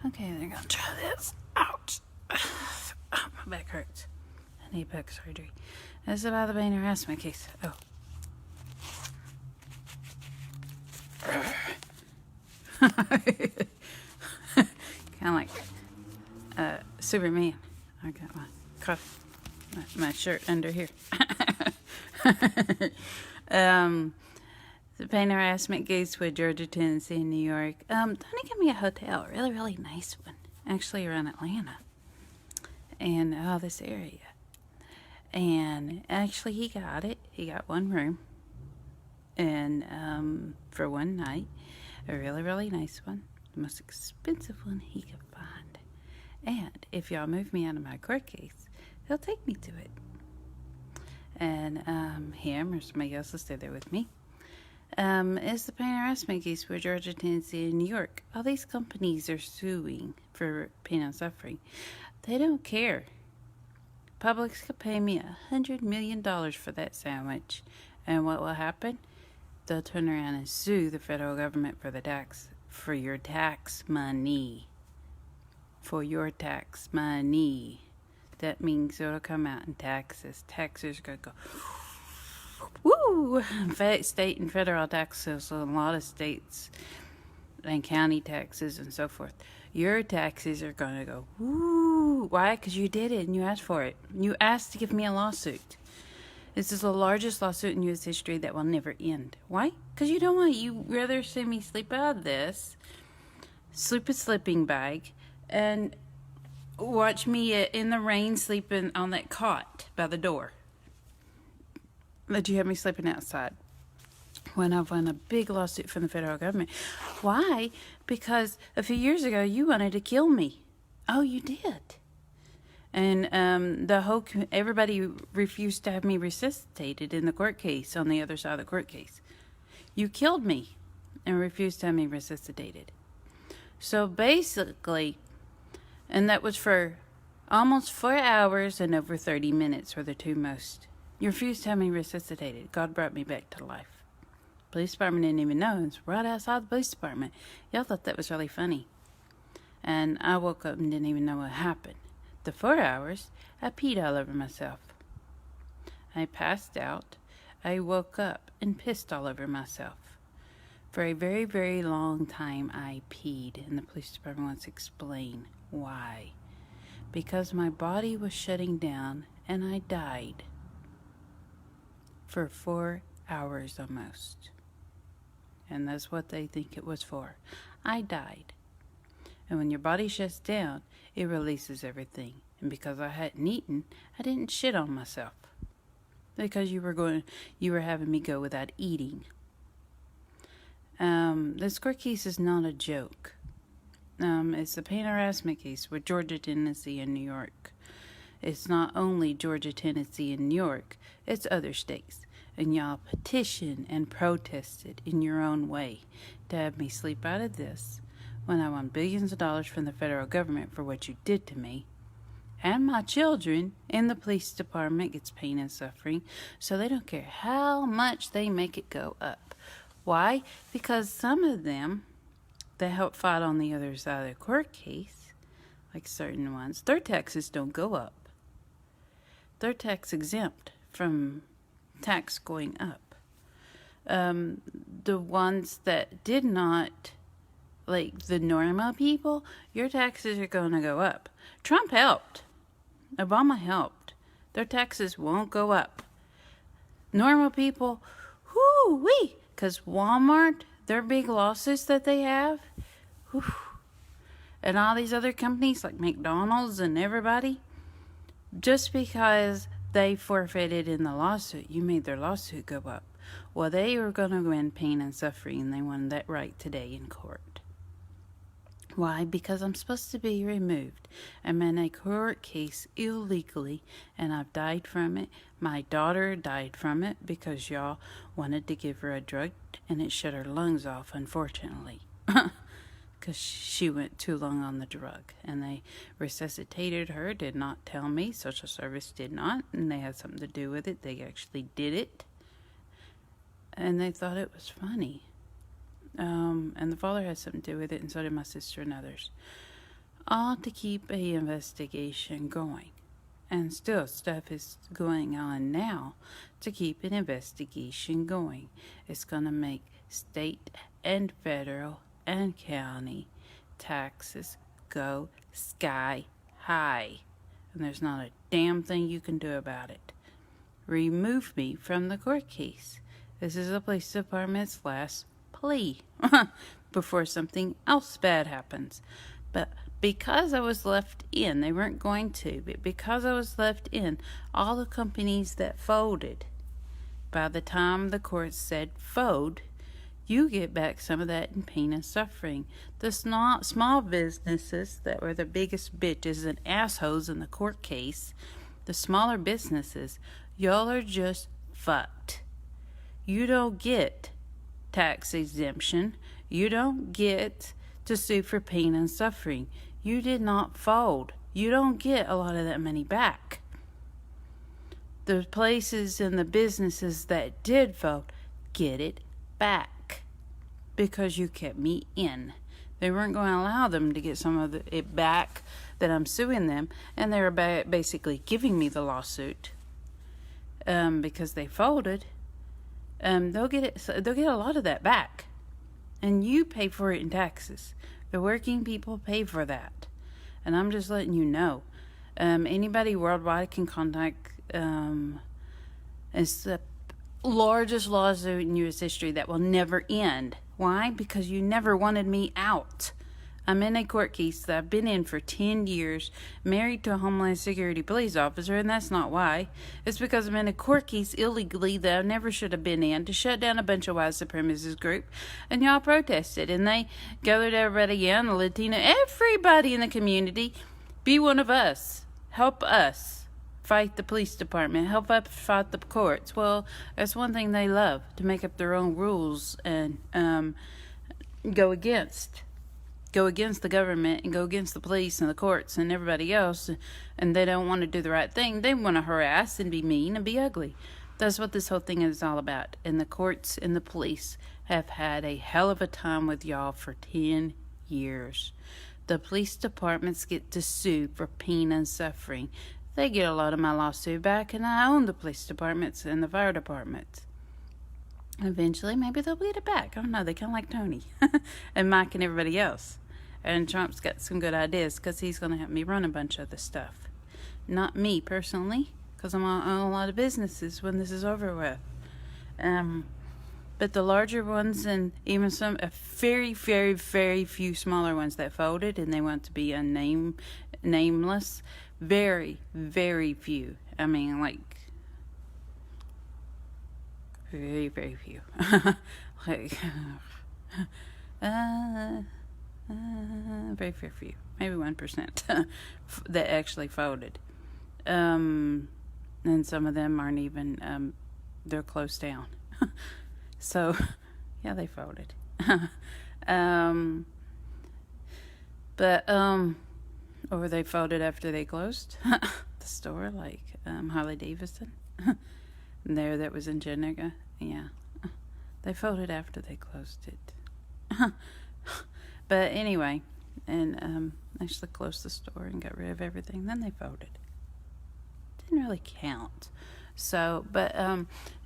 Okay, they're gonna try this. Ouch. Oh, my back hurts. I need back surgery. This is about the pain harassment case. Oh. Kind of like Superman. I got my cuff, my shirt under here. The pain harassment case with Georgia, Tennessee, and New York. Tony got me a hotel, a really, really nice one, actually around Atlanta, and this area. And actually, he got it. He got one room, and for one night, a really, really nice one, the most expensive one he could find. And if y'all move me out of my court case, he'll take me to it. And him or somebody else will stay there with me. It's the pain harassment case with Georgia, Tennessee, and New York. All these companies are suing for pain and suffering. They don't care. Publix could pay me $100 million for that sandwich. And what will happen? They'll turn around and sue the federal government for your tax money. For your tax money. That means it'll come out in taxes. Taxes are going to go, woo! State and federal taxes, a lot of states and county taxes and so forth. Your taxes are going to go, woo! Why? Because you did it and you asked for it. You asked to give me a lawsuit. This is the largest lawsuit in U.S. history that will never end. Why? Because you don't want, you rather see me sleep out of this, sleep a sleeping bag, and watch me in the rain sleeping on that cot by the door. That you have me sleeping outside when I've won a big lawsuit from the federal government. Why? Because a few years ago you wanted to kill me. Oh, you did. And everybody refused to have me resuscitated in the court case on the other side of the court case. You killed me and refused to have me resuscitated. So basically, and that was for almost 4 hours and over 30 minutes were the two most. You refused to have me resuscitated. God brought me back to life. Police department didn't even know. It was right outside the police department. Y'all thought that was really funny. And I woke up and didn't even know what happened. The 4 hours, I peed all over myself. I passed out. I woke up and pissed all over myself. For a very, very long time, I peed. And the police department wants to explain why. Because my body was shutting down and I died. For 4 hours almost. And that's what they think it was for. I died. And when your body shuts down, it releases everything. And because I hadn't eaten, I didn't shit on myself. Because you were having me go without eating. This court case is not a joke. It's a pain harassment case with Georgia, Tennessee, and New York. It's not only Georgia, Tennessee, and New York, it's other states. And y'all petitioned and protested in your own way to have me sleep out of this when I won billions of dollars from the federal government for what you did to me. And my children in the police department gets pain and suffering, so they don't care how much they make it go up. Why? Because some of them that help fight on the other side of the court case, like certain ones, their taxes don't go up. They're tax exempt from tax going up. The ones that did not, like the normal people, your taxes are going to go up. Trump helped. Obama helped. Their taxes won't go up. Normal people, whoo-wee, because Walmart, their big losses that they have, whew, and all these other companies like McDonald's and everybody, just because they forfeited in the lawsuit, you made their lawsuit go up. Well, they were going to win pain and suffering, and they won that right today in court. Why? Because I'm supposed to be removed. I'm in a court case illegally, and I've died from it. My daughter died from it because y'all wanted to give her a drug, and it shut her lungs off, unfortunately. Because she went too long on the drug. And they resuscitated her, did not tell me. Social service did not, and they had something to do with it. They actually did it. And they thought it was funny. And the father had something to do with it, and so did my sister and others. all to keep a investigation going. And still stuff is going on now to keep an investigation going. It's going to make state and federal and county taxes go sky high. And there's not a damn thing you can do about it. Remove me from the court case. This is the police department's last plea before something else bad happens. But because I was left in, they weren't going to, but because I was left in, all the companies that folded, by the time the court said fold, you get back some of that in pain and suffering. The small businesses that were the biggest bitches and assholes in the court case, the smaller businesses, y'all are just fucked. You don't get tax exemption. You don't get to sue for pain and suffering. You did not fold. You don't get a lot of that money back. The places and the businesses that did fold get it back because you kept me in. They weren't going to allow them to get some of it back that I'm suing them, and they were basically giving me the lawsuit because they folded. They'll get a lot of that back, and you pay for it in taxes. The working people pay for that. And I'm just letting you know. Anybody worldwide can contact. It's the largest lawsuit in U.S. history that will never end. Why? Because you never wanted me out. I'm in a court case that I've been in for 10 years, married to a Homeland Security police officer, and that's not why. It's because I'm in a court case illegally that I never should have been in to shut down a bunch of white supremacist group, and y'all protested, and they gathered everybody in, the Latino, everybody in the community, be one of us, help us fight the police department, help us fight the courts. Well, that's one thing they love, to make up their own rules and go against the government and go against the police and the courts and everybody else, and they don't want to do the right thing. They want to harass and be mean and be ugly. That's what this whole thing is all about. And the courts and the police have had a hell of a time with y'all for 10 years. The police departments get to sue for pain and suffering. They get a lot of my lawsuit back, and I own the police departments and the fire departments. Eventually, maybe they'll get it back. I don't know. They kind of like Tony and Mike and everybody else. And Trump's got some good ideas because he's going to help me run a bunch of the stuff. Not me personally, because I'm on a lot of businesses when this is over with. But the larger ones and even some very, very, very few smaller ones that folded and they want to be nameless, very, very few. I mean, like, very, very few. Like, very, very few. Maybe 1% that actually folded. And some of them aren't even, they're closed down. So, yeah, they folded. Or they folded after they closed the store, like Harley Davidson. There, that was in Jenega. Yeah, they folded after they closed it. But anyway, and actually closed the store and got rid of everything. Then they folded. Didn't really count. So, but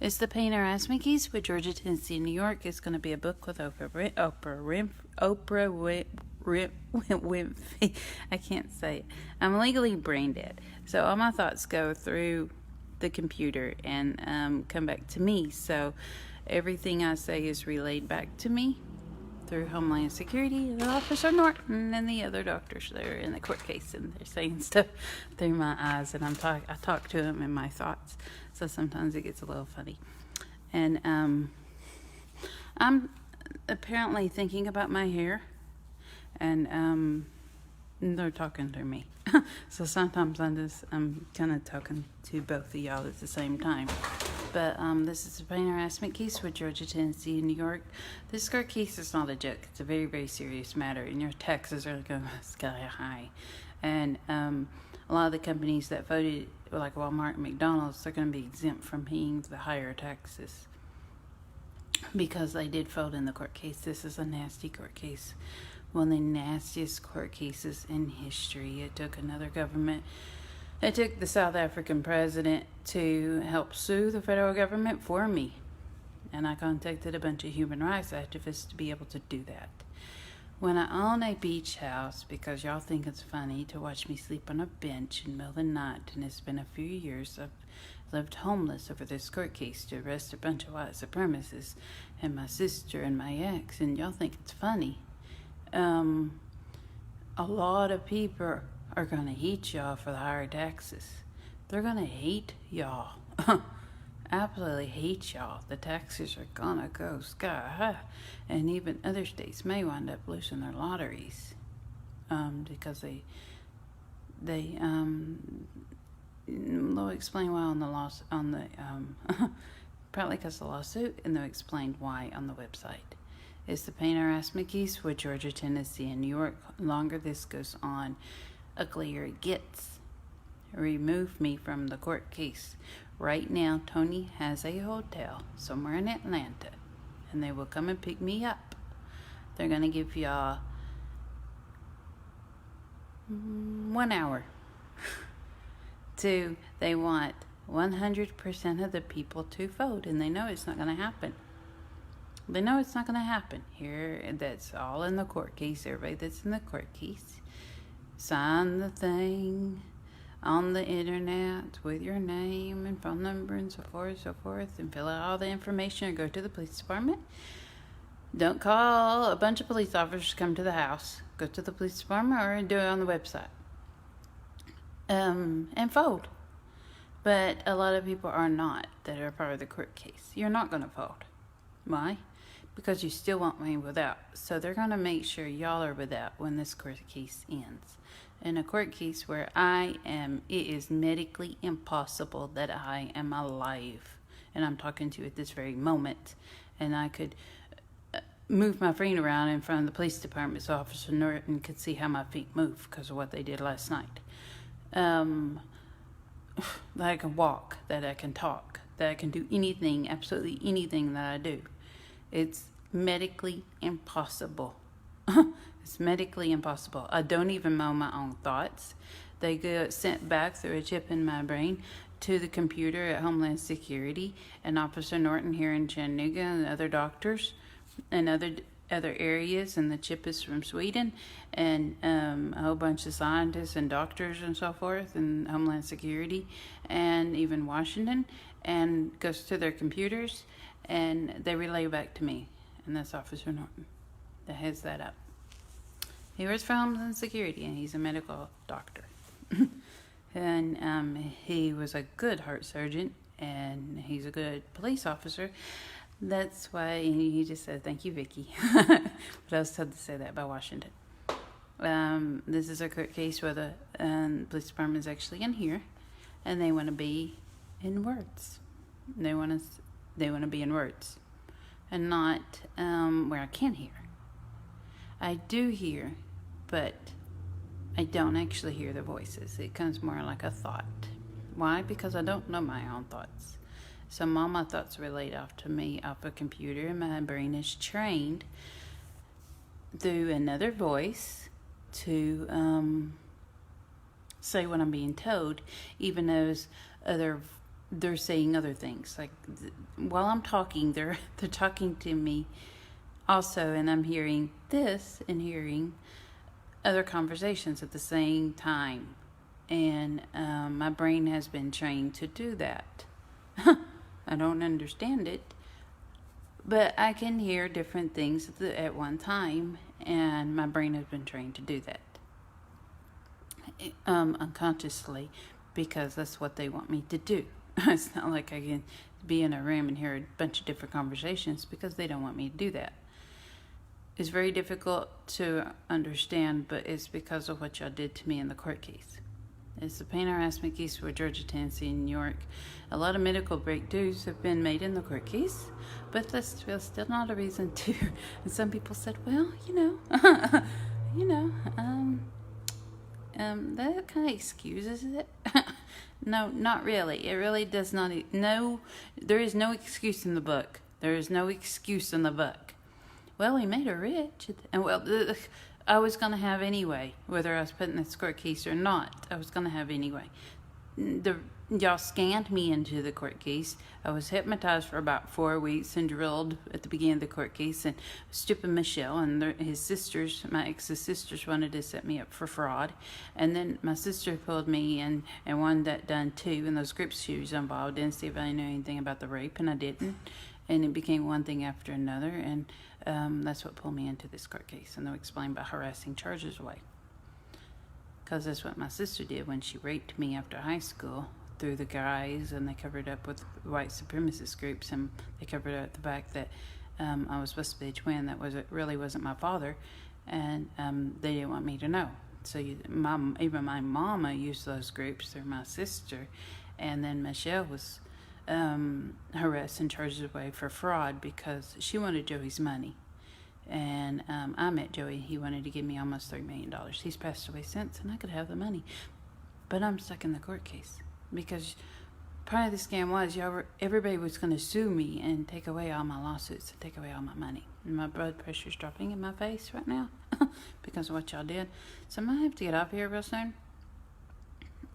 it's The Pain Harassment Case with Georgia, Tennessee, and New York. It's going to be a book with Oprah Winfrey. I can't say it. I'm legally brain dead, so all my thoughts go through the computer and come back to me. So everything I say is relayed back to me through Homeland Security, the Officer Norton, and the other doctors that are in the court case, and they're saying stuff through my eyes, and I talk to them in my thoughts. So sometimes it gets a little funny. And I'm apparently thinking about my hair, and they're talking to me. So sometimes I'm kind of talking to both of y'all at the same time. But this is a pain harassment case with Georgia, Tennessee, and New York. This court case is not a joke. It's a very, very serious matter, and your taxes are going sky high. And a lot of the companies that voted, like Walmart and McDonald's, they're going to be exempt from paying the higher taxes because they did fold in the court case. This is a nasty court case one of the nastiest court cases in history. It took another government. It took the South African president to help sue the federal government for me. And I contacted a bunch of human rights activists to be able to do that. When I own a beach house, because y'all think it's funny to watch me sleep on a bench in the middle of the night, and it's been a few years, I've lived homeless over this court case to arrest a bunch of white supremacists and my sister and my ex, and y'all think it's funny. A lot of people are going to hate y'all for the higher taxes. They're going to hate y'all. Absolutely hate y'all. The taxes are going to go sky high. And even other states may wind up losing their lotteries because they'll explain why on the probably because of the lawsuit, and they'll explain why on the website. It's the pain harassment case with Georgia, Tennessee, and New York. The longer this goes on, uglier it gets. Remove me from the court case. Right now, Tony has a hotel somewhere in Atlanta, and they will come and pick me up. They're going to give y'all 1 hour. They want 100% of the people to vote, and they know it's not going to happen. They know it's not going to happen. Here, that's all in the court case. Everybody that's in the court case, sign the thing on the internet with your name and phone number and so forth, and fill out all the information or go to the police department. Don't call a bunch of police officers to come to the house. Go to the police department or do it on the website. And vote. But a lot of people are not, that are part of the court case. You're not going to vote. Why? Because you still want me without. So they're going to make sure y'all are without when this court case ends. In a court case where I am, it is medically impossible that I am alive. And I'm talking to you at this very moment. And I could move my feet around in front of the police department so Officer Norton could see how my feet move because of what they did last night. That I can walk, that I can talk, that I can do anything, absolutely anything that I do. It's medically impossible. It's medically impossible. I don't even know my own thoughts. They get sent back through a chip in my brain to the computer at Homeland Security, and Officer Norton here in Chattanooga and other doctors and other areas, and the chip is from Sweden, and a whole bunch of scientists and doctors and so forth, and Homeland Security, and even Washington, and goes to their computers, and they relay back to me, and that's Officer Norton that has that up. He works for Homeland Security, and he's a medical doctor. And he was a good heart surgeon, and he's a good police officer. That's why he just said, "Thank you, Vicky." But I was told to say that by Washington. This is a court case where the police department is actually in here, and they want to be in words. They want to be in words, and not where I can hear. I do hear, but I don't actually hear the voices. It comes more like a thought. Why? Because I don't know my own thoughts. Some of my thoughts relate off to me off a computer, and my brain is trained through another voice to say what I'm being told, even as they're saying other things. Like while I'm talking, they're talking to me also, and I'm hearing this and hearing other conversations at the same time, and my brain has been trained to do that. I don't understand it, but I can hear different things at one time, and my brain has been trained to do that unconsciously, because that's what they want me to do. It's not like I can be in a room and hear a bunch of different conversations, because they don't want me to do that. It's very difficult to understand, but it's because of what y'all did to me in the court case. It's the pain harassment case for Georgia, Tennessee, and New York. A lot of medical breakthroughs have been made in the court case, but that's still not a reason to. And some people said, well, that kind of excuses it. No, not really. It really does not. No, there is no excuse in the book. There is no excuse in the book. Well, he made her rich. And well, I was going to have anyway, whether I was put in the court case or not. I was going to have anyway. Y'all scanned me into the court case. I was hypnotized for about 4 weeks and drilled at the beginning of the court case. And stupid Michelle and his sisters, my ex's sisters, wanted to set me up for fraud. And then my sister pulled me in and wanted that done too. And those groups she was involved in, see if I knew anything about the rape, and I didn't. And it became one thing after another. And that's what pulled me into this court case. And they'll explain about harassing charges away. Because that's what my sister did when she raped me after high school. Through the guys, and they covered up with white supremacist groups, and they covered up the fact that I was supposed to be a twin that really wasn't my father, and they didn't want me to know. So even my mama used those groups through my sister, and then Michelle was harassed and charged away for fraud because she wanted Joey's money. And I met Joey. He wanted to give me almost $3 million. He's passed away since, and I could have the money, but I'm stuck in the court case. Because part of the scam was everybody was going to sue me and take away all my lawsuits and take away all my money. And my blood pressure's dropping in my face right now because of what y'all did. So I'm going to have to get off here real soon.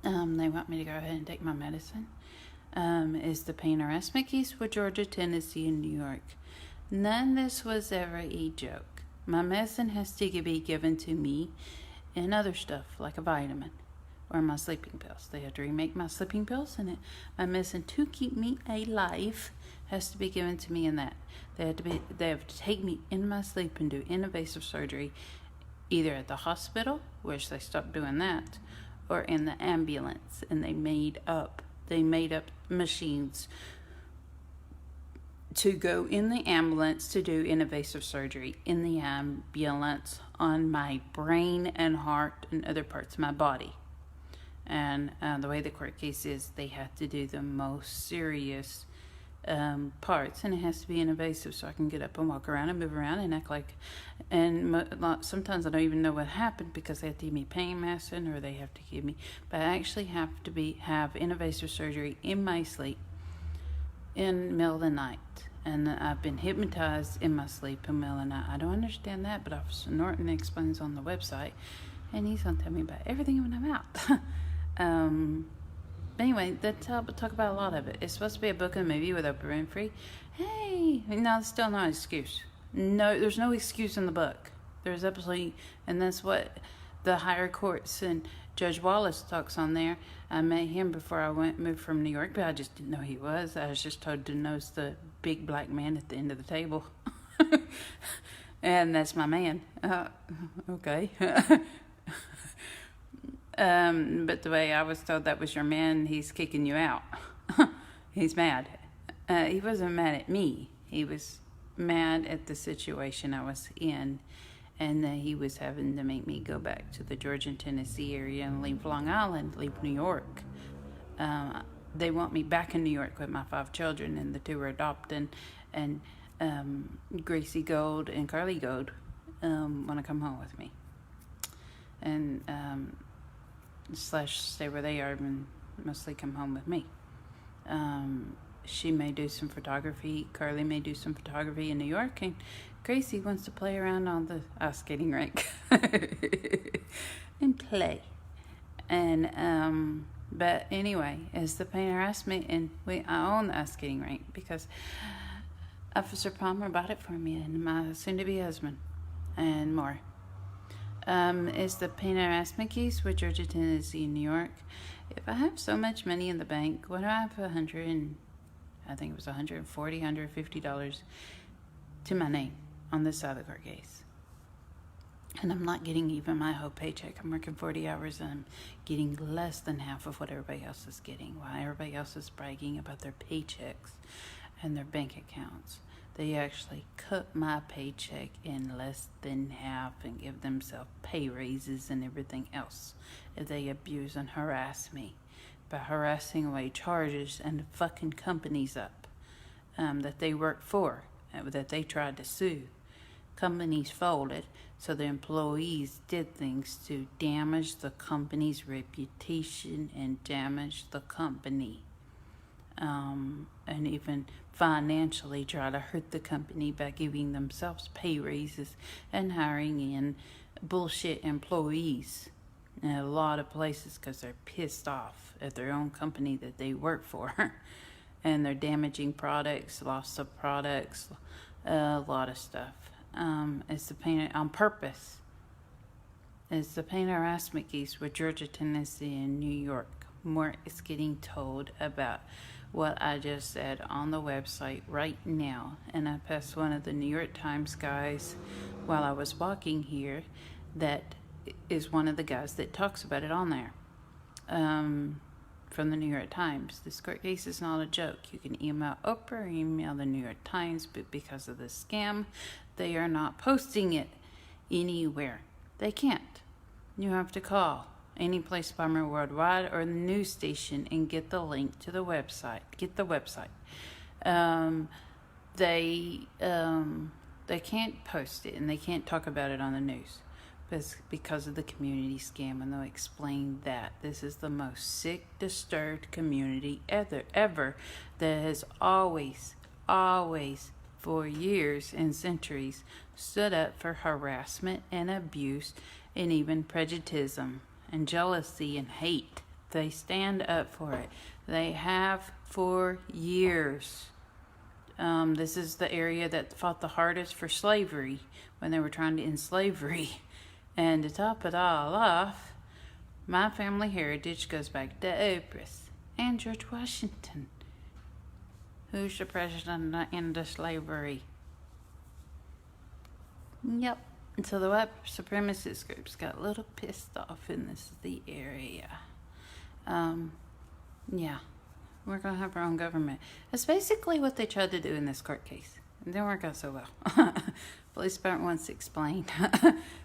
They want me to go ahead and take my medicine. Is the pain harassment case with Georgia, Tennessee, and New York. None of this was ever a joke. My medicine has to be given to me and other stuff like a vitamin. Or my sleeping pills. They have to remake my sleeping pills, and my medicine to keep me alive has to be given to me in that. They have to take me in my sleep and do invasive surgery, either at the hospital, which they stopped doing that, or in the ambulance. And they made up machines to go in the ambulance to do invasive surgery in the ambulance on my brain and heart and other parts of my body. And the way the court case is, they have to do the most serious parts, and it has to be invasive so I can get up and walk around and move around and act like. And sometimes I don't even know what happened because they have to give me pain medicine or they have to give me. But I actually have to have invasive surgery in my sleep in the middle of the night. And I've been hypnotized in my sleep in the middle of the night. I don't understand that, but Officer Norton explains on the website, and he's going to tell me about everything when I'm out. Anyway, talk about a lot of it. It's supposed to be a book and a movie with Oprah Winfrey. Hey, no, it's still not an excuse. No, there's no excuse in the book. There's absolutely, and that's what the higher courts and Judge Wallace talks on there. I met him before I moved from New York, but I just didn't know he was. I was just told to notice the big black man at the end of the table. And that's my man. Okay. But the way I was told that was your man, he's kicking you out. He's mad. He wasn't mad at me. He was mad at the situation I was in, and that he was having to make me go back to the Georgia and Tennessee area and leave Long Island, leave New York. They want me back in New York with my 5 children, and the 2 were adopted, and Gracie Gold and Carly Gold want to come home with me. And / stay where they are and mostly come home with me. She may do some photography. Carly may do some photography in New York, and Gracie wants to play around on the ice skating rink and play. And but anyway, it's the pain harassment, and I own the ice skating rink because Officer Palmer bought it for me and my soon-to-be husband, and more. Is the pain harassment case with Georgia, Tennessee, and New York. If I have so much money in the bank, what do I have $140, $150 to my name on this side of the court case? And I'm not getting even my whole paycheck. I'm working 40 hours and I'm getting less than half of what everybody else is getting. While everybody else is bragging about their paychecks and their bank accounts, they actually cut my paycheck in less than half and give themselves pay raises and everything else if they abuse and harass me by harassing away charges and fucking companies up that they work for, that they tried to sue. Companies folded, so the employees did things to damage the company's reputation and damage the company. and even financially try to hurt the company by giving themselves pay raises and hiring in bullshit employees in a lot of places because they're pissed off at their own company that they work for. And they're damaging products, loss of products, a lot of stuff. It's the pain on purpose. It's the pain harassment case with Georgia, Tennessee, and New York. More is getting told about what I just said on the website right now. And I passed one of the New York Times guys while I was walking here that is one of the guys that talks about it on there. From the New York Times. This court case is not a joke. You can email Oprah or email the New York Times, but because of the scam, they are not posting it anywhere. They can't. You have to call any police department worldwide or the news station and get the link to the website. Get the website. They can't post it and they can't talk about it on the news. Because of the community scam, and they'll explain that this is the most sick, disturbed community ever that has always, for years and centuries, stood up for harassment and abuse and even prejudice and jealousy and hate. They stand up for it. They have for years. This is the area that fought the hardest for slavery when they were trying to end slavery. And to top it all off, my family heritage goes back to Oprah and George Washington, who's the president that ended slavery. Yep. And so the white supremacist groups got a little pissed off, and this is the area. Yeah, we're going to have our own government. That's basically what they tried to do in this court case. It didn't work out so well. Police department wants to explain.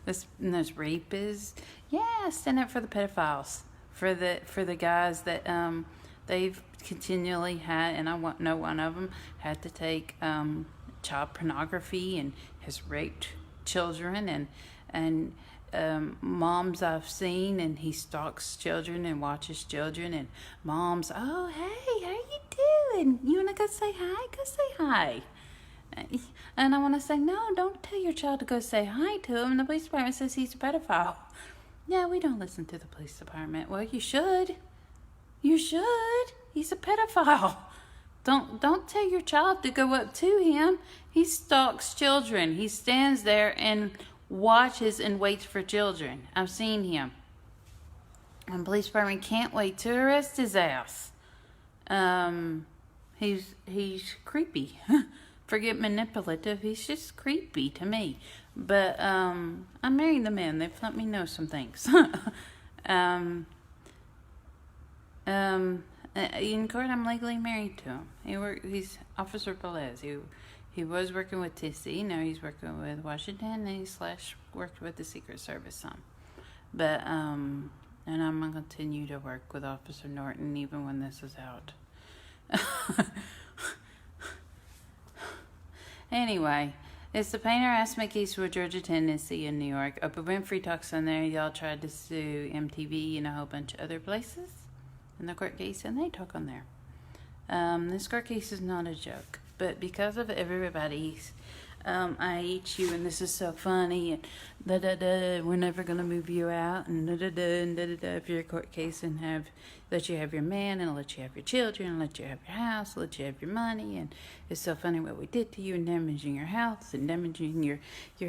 There's rapists. Yeah, stand up for the pedophiles. For the guys that they've continually had, and I know one of them had to take child pornography and has raped children and moms I've seen, and he stalks children and watches children, and moms, oh hey, how you doing? You wanna go say hi? Go say hi. And I want to say, no, don't tell your child to go say hi to him. The police department says he's a pedophile. Yeah, we don't listen to the police department. Well, you should. You should. He's a pedophile. Don't tell your child to go up to him. He stalks children. He stands there and watches and waits for children. I've seen him. And the police department can't wait to arrest his ass. He's creepy. Forget manipulative, he's just creepy to me. But I'm marrying the man. They've let me know some things. In court, I'm legally married to him. He's Officer Velez. He was working with TC. Now he's working with Washington, and he worked with the Secret Service some. But and I'm gonna continue to work with Officer Norton even when this is out. Anyway, it's the pain harassment case with Georgia, Tennessee, and New York. Oprah Winfrey talks on there. Y'all tried to sue MTV and a whole bunch of other places in the court case, and they talk on there. This court case is not a joke, but because of everybody's, I hate you, and this is so funny, and we're never gonna move you out, and if you're a court case and let you have your man, and let you have your children, and let you have your house, let you have your money, and it's so funny what we did to you, and damaging your health, and damaging your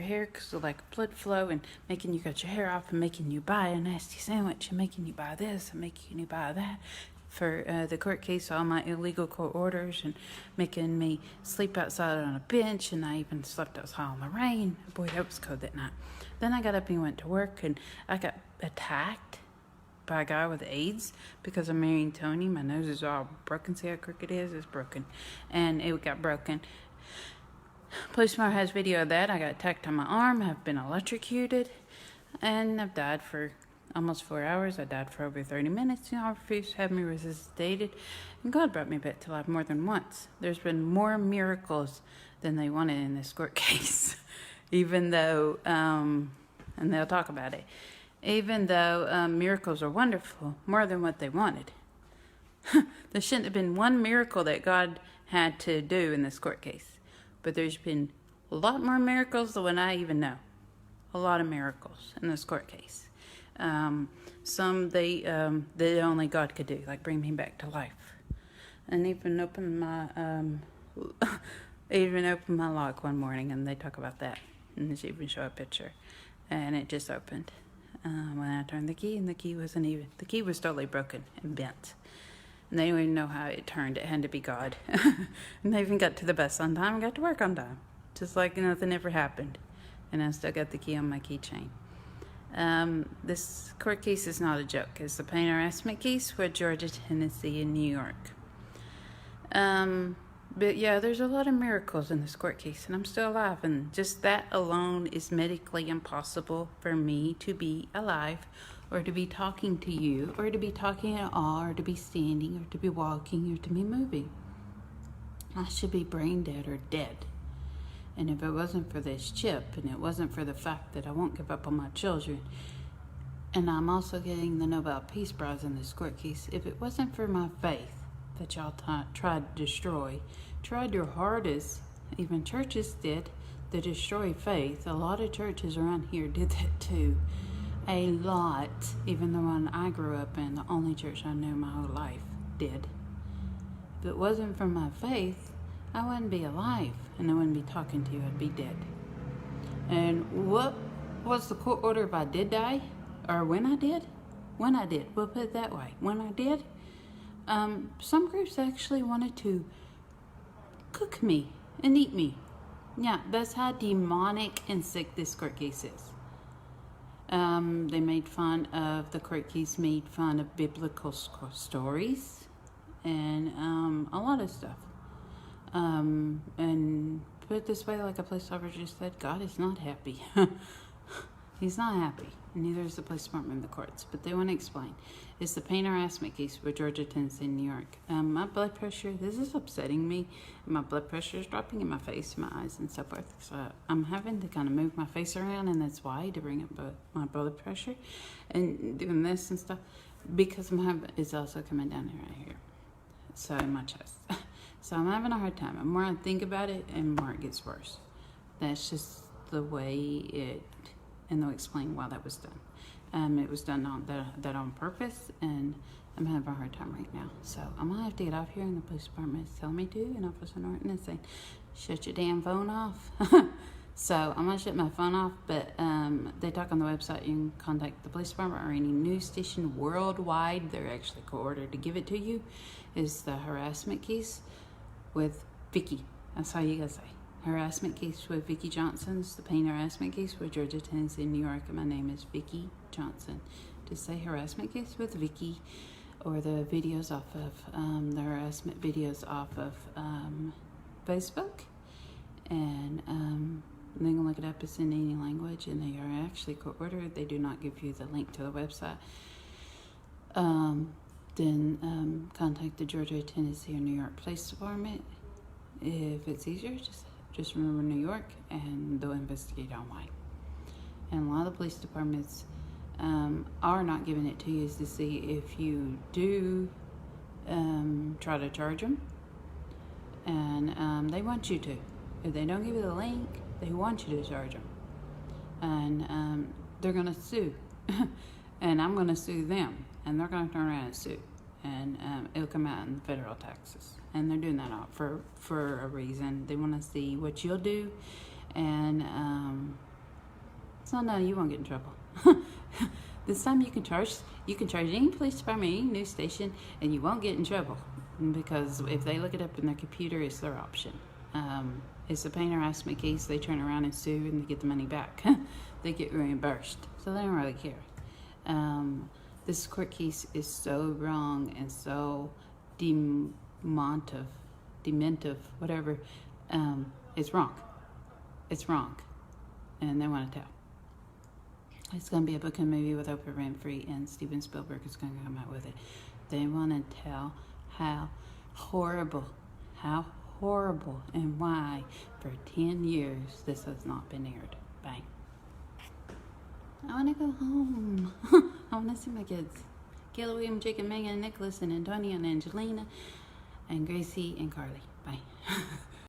hair, cause of like blood flow, and making you cut your hair off, and making you buy a nasty sandwich, and making you buy this, and making you buy that. For the court case, all my illegal court orders, and making me sleep outside on a bench, and I even slept outside in the rain. Boy, that was cold that night. Then I got up and went to work, and I got attacked by a guy with AIDS because I'm marrying Tony. My nose is all broken. See how crooked it is? It's broken. And it got broken. Policeman has video of that. I got attacked on my arm. I've been electrocuted, and I've died for almost 4 hours. I died for over 30 minutes. You know, I refused to have me resuscitated. And God brought me back to life more than once. There's been more miracles than they wanted in this court case. Even though, and they'll talk about it, even though miracles are wonderful, more than what they wanted. There shouldn't have been one miracle that God had to do in this court case. But there's been a lot more miracles than I even know. A lot of miracles in this court case. Some that only God could do, like bring me back to life. And even open my log one morning, and they talk about that. And they even show a picture. And it just opened when I turned the key, and the key was totally broken and bent. And they didn't even know how it turned. It had to be God. And they even got to the bus on time and got to work on time. Just like nothing ever happened. And I still got the key on my keychain. This court case is not a joke. It's the pain harassment case with Georgia, Tennessee, and New York. But yeah, there's a lot of miracles in this court case, and I'm still alive. And just that alone is medically impossible for me to be alive, or to be talking to you, or to be talking at all, or to be standing, or to be walking, or to be moving. I should be brain dead or dead. And if it wasn't for this chip, and it wasn't for the fact that I won't give up on my children, and I'm also getting the Nobel Peace Prize in this court case, if it wasn't for my faith that y'all tried to destroy, tried your hardest, even churches did, to destroy faith. A lot of churches around here did that too. A lot, even the one I grew up in, the only church I knew my whole life, did. If it wasn't for my faith, I wouldn't be alive, and I wouldn't be talking to you. I'd be dead. And what was the court order if I did die? Or when I did? When I did. We'll put it that way. When I did, some groups actually wanted to cook me and eat me. Yeah, that's how demonic and sick this court case is. They made fun of, the court case made fun of biblical stories and a lot of stuff. And put it this way, like a police officer just said, God is not happy. He's not happy. Neither is the police department and the courts. But they want to explain. It's the pain harassment case with Georgia, Tennessee, and New York. My blood pressure, this is upsetting me. My blood pressure is dropping in my face, my eyes, and so forth. So I'm having to kind of move my face around, and that's why, to bring up my blood pressure. And doing this and stuff. Because it's also coming down right here. So in my chest. So I'm having a hard time. The more I think about it, and more it gets worse. That's just the way it, and they'll explain why that was done. It was done on purpose, and I'm having a hard time right now. So I'm gonna have to get off here, and the police department is telling me to, and Officer Norton is saying, shut your damn phone off. So I'm gonna shut my phone off, but they talk on the website. You can contact the police department or any news station worldwide. They're actually ordered to give it to you. Is the harassment case with Vicky. That's how you gotta say. Harassment case with Vicky Johnson. It's the pain harassment case with Georgia, Tennessee, and New York. And my name is Vicky Johnson. To say harassment case with Vicky, or the videos off of the harassment videos off of Facebook, and they can look it up. It's in any language, and they are actually court ordered. They do not give you the link to the website. Then contact the Georgia, Tennessee, or New York Police Department. If it's easier, just remember New York, and they'll investigate on why. And a lot of police departments are not giving it to you is to see if you do try to charge them. And they want you to. If they don't give you the link, they want you to charge them. And they're going to sue. And I'm going to sue them. And they're going to turn around and sue. And it'll come out in federal taxes. And they're doing that all for a reason. They want to see what you'll do. And so no, you won't get in trouble. This time you can charge any police department, any news station, and you won't get in trouble. Because if they look it up in their computer, it's their option. It's a pain harassment case. They turn around and sue, and they get the money back. They get reimbursed. So they don't really care. This court case is so wrong and so dementive, whatever. It's wrong. It's wrong. And they want to tell. It's going to be a book and movie with Oprah Winfrey, and Steven Spielberg is going to come out with it. They want to tell how horrible, and why for 10 years this has not been aired. Bang. I want to go home. I want to see my kids. Kayla, William, Jacob, Megan, Nicholas, and Antonia, and Angelina, and Gracie, and Carly. Bye.